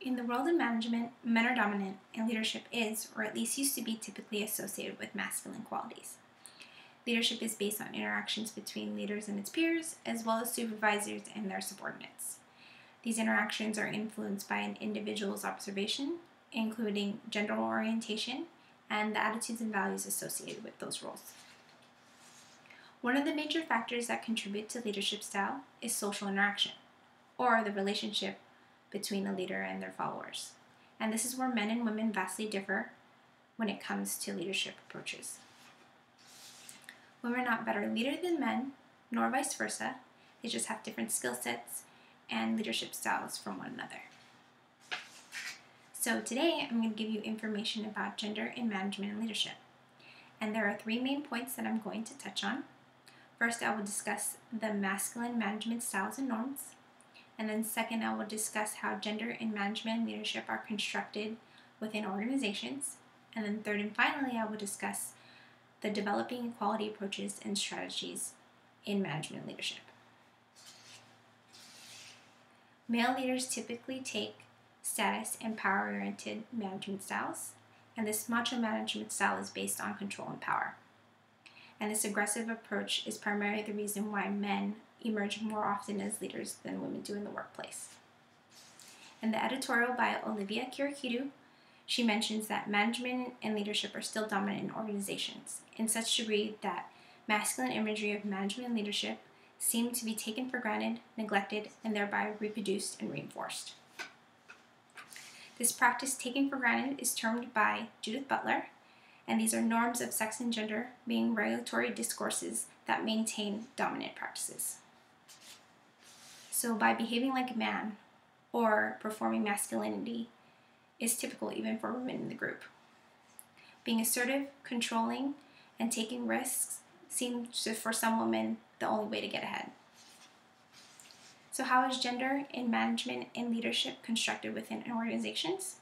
In the world of management, men are dominant, and leadership is, or at least used to be, typically associated with masculine qualities. Leadership is based on interactions between leaders and its peers, as well as supervisors and their subordinates. These interactions are influenced by an individual's observation, including gender orientation and the attitudes and values associated with those roles. One of the major factors that contribute to leadership style is social interaction, or the relationship between a leader and their followers. And this is where men and women vastly differ when it comes to leadership approaches. Women are not better leaders than men, nor vice versa. They just have different skill sets and leadership styles from one another. So today I'm going to give you information about gender in management and leadership. And there are 3 main points that I'm going to touch on. First, I will discuss the masculine management styles and norms. And then second, I will discuss how gender in management and leadership are constructed within organizations. And then third and finally, I will discuss the developing equality approaches and strategies in management and leadership. Male leaders typically take status and power-oriented management styles, and this macho management style is based on control and power. And this aggressive approach is primarily the reason why men emerge more often as leaders than women do in the workplace. In the editorial by Olivia Kirikidu, she mentions that management and leadership are still dominant in organizations, in such degree that masculine imagery of management and leadership seem to be taken for granted, neglected, and thereby reproduced and reinforced. This practice taken for granted is termed by Judith Butler, and these are norms of sex and gender being regulatory discourses that maintain dominant practices. So by behaving like a man or performing masculinity is typical even for women in the group. Being assertive, controlling, and taking risks seems to, for some women, the only way to get ahead. So how is gender in management and leadership constructed within organizations?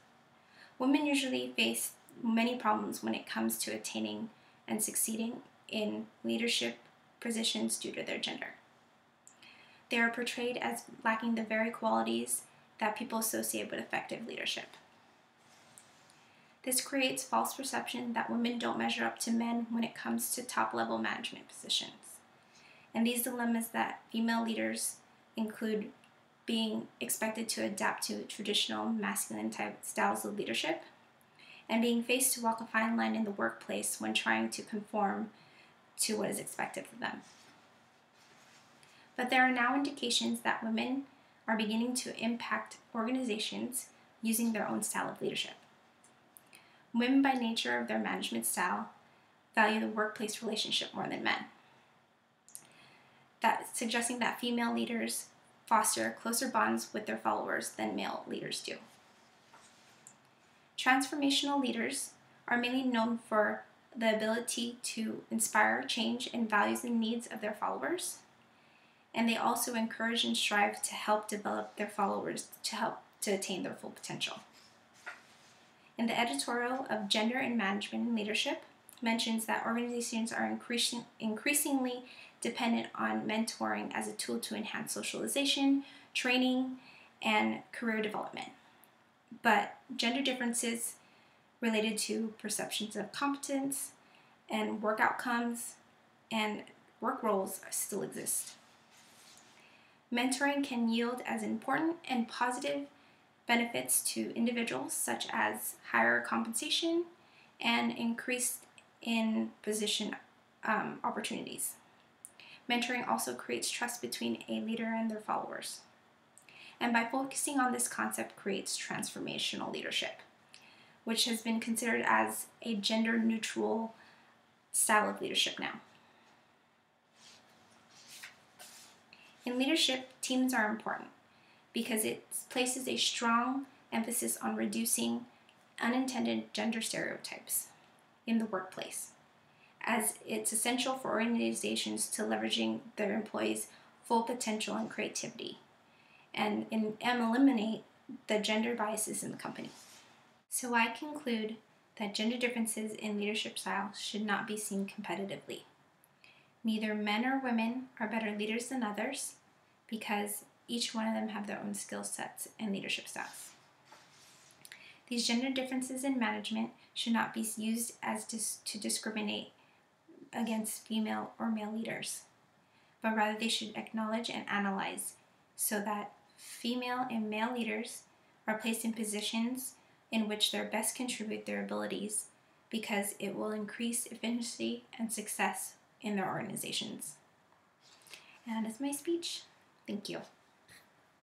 Women usually face many problems when it comes to attaining and succeeding in leadership positions due to their gender. They are portrayed as lacking the very qualities that people associate with effective leadership. This creates false perception that women don't measure up to men when it comes to top-level management positions. And these dilemmas that female leaders include being expected to adapt to traditional masculine type styles of leadership and being faced to walk a fine line in the workplace when trying to conform to what is expected of them. But there are now indications that women are beginning to impact organizations using their own style of leadership. Women, by nature of their management style, value the workplace relationship more than men, suggesting that female leaders foster closer bonds with their followers than male leaders do. Transformational leaders are mainly known for the ability to inspire change in values and needs of their followers, and they also encourage and strive to help develop their followers to attain their full potential. In the editorial of Gender in Management and Leadership mentions that organizations are increasingly dependent on mentoring as a tool to enhance socialization, training, and career development. But gender differences related to perceptions of competence and work outcomes and work roles still exist. Mentoring can yield as important and positive benefits to individuals, such as higher compensation and increase in position opportunities. Mentoring also creates trust between a leader and their followers. And by focusing on this concept creates transformational leadership, which has been considered as a gender-neutral style of leadership now. In leadership, teams are important because it places a strong emphasis on reducing unintended gender stereotypes in the workplace, as it's essential for organizations to leveraging their employees' full potential and creativity and eliminate the gender biases in the company. So I conclude that gender differences in leadership styles should not be seen competitively. Neither men or women are better leaders than others because each one of them have their own skill sets and leadership styles. These gender differences in management should not be used as to discriminate against female or male leaders, but rather they should acknowledge and analyze so that female and male leaders are placed in positions in which they best contribute their abilities, because it will increase efficiency and success in their organizations. And that is my speech. Thank you.